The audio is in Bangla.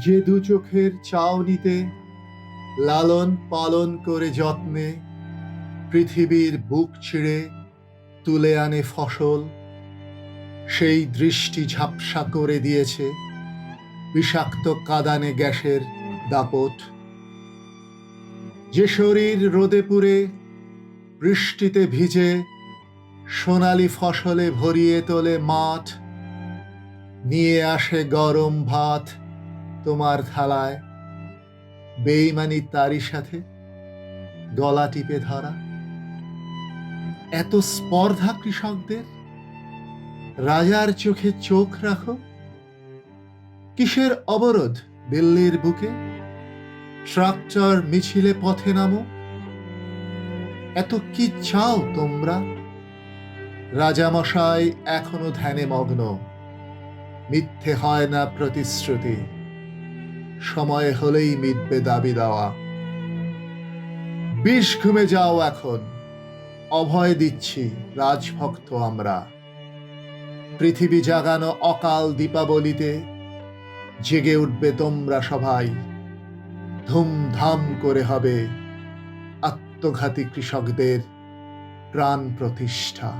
যে দু চোখের চাউনিতে লালন পালন করে যত্নে পৃথিবীর বুক ছিঁড়ে তুলে আনে ফসল, সেই দৃষ্টি ঝাপসা করে দিয়েছে বিষাক্ত কাঁদানে গ্যাসের দাপট। যে শরীর রোদে পুড়ে বৃষ্টিতে ভিজে সোনালি ফসলে ভরিয়ে তোলে মাঠ, নিয়ে আসে গরম ভাত তোমার থালায়, বেইমানি তারই সাথে গলা টিপে ধরা। এত স্পর্ধা কৃষকদের, রাজার চোখে চোখ রাখো। কিসের অবরোধ দিল্লির বুকে, ট্রাক্টর মিছিলে পথে নামো। এত কি চাও তোমরা? রাজামশাই এখনো ধ্যানে মগ্ন, মিথ্যে হয় না প্রতিশ্রুতি, সময় হলেই মিটবে দাবি দেওয়া। বিষ ঘুমে যাও এখন, অভয় দিচ্ছি রাজভক্ত আমরা। পৃথিবী জাগানো অকাল দীপাবলিতে জেগে উঠবে তোমরা সবাই, ধুমধাম করে হবে আত্মঘাতী কৃষকদের প্রাণ প্রতিষ্ঠা।